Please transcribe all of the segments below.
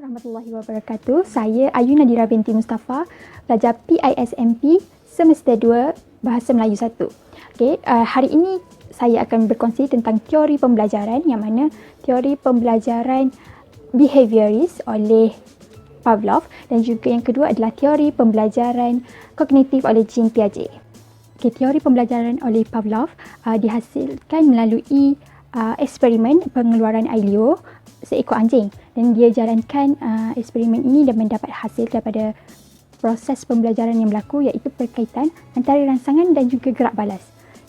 Warahmatullahi wabarakatuh. Saya Ayu Nadira binti Mustafa, pelajar PISMP Semester 2 Bahasa Melayu 1. Hari ini saya akan berkongsi tentang teori pembelajaran, yang mana teori pembelajaran behaviorist oleh Pavlov, dan juga yang kedua adalah teori pembelajaran kognitif oleh Jean Piaget. Teori pembelajaran oleh Pavlov dihasilkan melalui eksperimen pengeluaran air liur seekor anjing, dan dia jalankan eksperimen ini dan mendapat hasil daripada proses pembelajaran yang berlaku, iaitu perkaitan antara rangsangan dan juga gerak balas,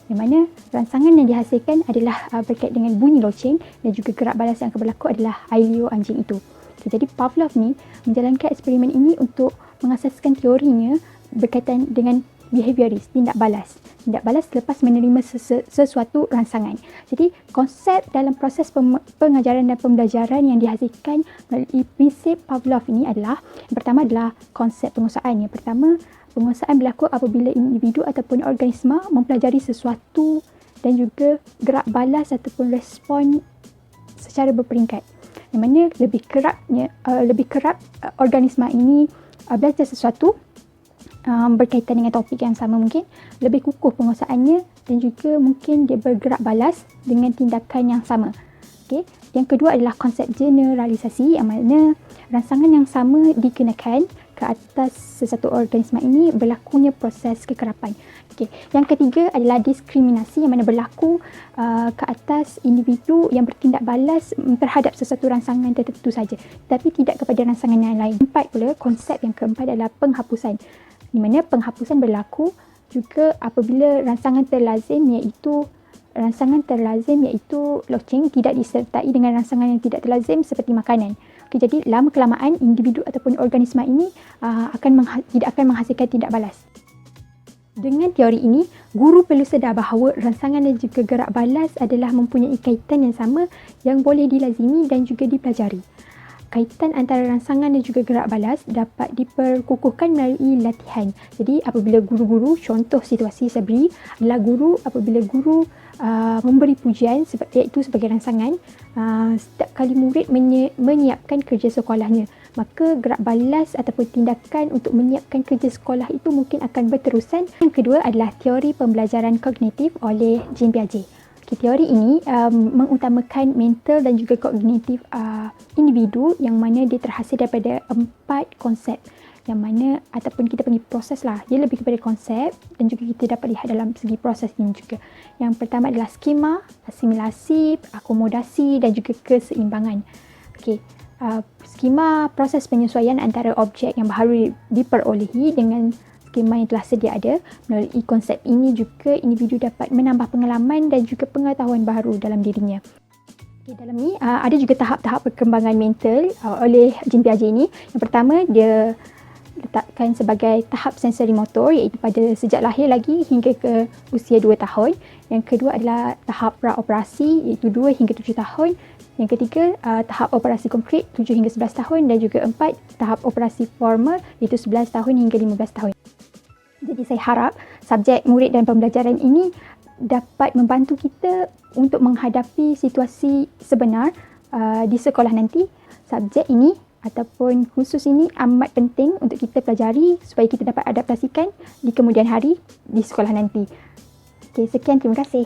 yang mana rangsangan yang dihasilkan adalah berkait dengan bunyi loceng, dan juga gerak balas yang akan berlaku adalah air liur anjing itu. Jadi Pavlov ni menjalankan eksperimen ini untuk mengasaskan teorinya berkaitan dengan behaviorist, tindak balas selepas menerima sesuatu rangsangan. Jadi konsep dalam proses pengajaran dan pembelajaran yang dihasilkan melalui prinsip Pavlov ini adalah, yang pertama adalah konsep penguasaan. Yang pertama, penguasaan berlaku apabila individu ataupun organisma mempelajari sesuatu dan juga gerak balas ataupun respon secara berperingkat. Yang mana lebih kerap organisma ini belajar sesuatu berkaitan dengan topik yang sama, mungkin lebih kukuh penguasaannya, dan juga mungkin dia bergerak balas dengan tindakan yang sama. Yang kedua adalah konsep generalisasi, yang mana rangsangan yang sama dikenakan ke atas sesuatu organisma ini berlakunya proses kekerapan. Yang ketiga adalah diskriminasi, yang mana berlaku ke atas individu yang bertindak balas terhadap sesuatu rangsangan tertentu saja, tapi tidak kepada rangsangan yang lain. Konsep yang keempat adalah penghapusan, di mana penghapusan berlaku juga apabila rangsangan terlazim iaitu loceng tidak disertai dengan rangsangan yang tidak terlazim seperti makanan. Jadi lama kelamaan individu ataupun organisma ini tidak akan menghasilkan tindak balas. Dengan teori ini, guru perlu sedar bahawa rangsangan dan juga gerak balas adalah mempunyai kaitan yang sama yang boleh dilazimi dan juga dipelajari. Kaitan antara rangsangan dan juga gerak balas dapat diperkukuhkan melalui latihan. Jadi apabila guru-guru, contoh situasi saya beri adalah apabila guru memberi pujian iaitu sebagai rangsangan, setiap kali murid menyiapkan kerja sekolahnya, maka gerak balas ataupun tindakan untuk menyiapkan kerja sekolah itu mungkin akan berterusan. Yang kedua adalah teori pembelajaran kognitif oleh Jean Piaget. Teori ini mengutamakan mental dan juga kognitif individu, yang mana dia terhasil daripada 4 konsep, yang mana ataupun kita panggil proses lah. Dia lebih kepada konsep dan juga kita dapat lihat dalam segi proses ini juga. Yang pertama adalah skema, asimilasi, akomodasi dan juga keseimbangan. Skema proses penyesuaian antara objek yang baru diperolehi dengan skema yang telah sedia ada. Melalui konsep ini juga individu dapat menambah pengalaman dan juga pengetahuan baru dalam dirinya. Dalam ni ada juga tahap-tahap perkembangan mental oleh Jean Piaget ini. Yang pertama, dia letakkan sebagai tahap sensori motor, iaitu pada sejak lahir lagi hingga ke usia 2 tahun. Yang kedua adalah tahap praoperasi, iaitu 2 hingga 7 tahun. Yang ketiga, tahap operasi konkret 7 hingga 11 tahun, dan juga 4, tahap operasi formal, iaitu 11 tahun hingga 15 tahun. Jadi saya harap subjek murid dan pembelajaran ini dapat membantu kita untuk menghadapi situasi sebenar di sekolah nanti. Subjek ini ataupun khusus ini amat penting untuk kita pelajari supaya kita dapat adaptasikan di kemudian hari di sekolah nanti. Sekian, terima kasih.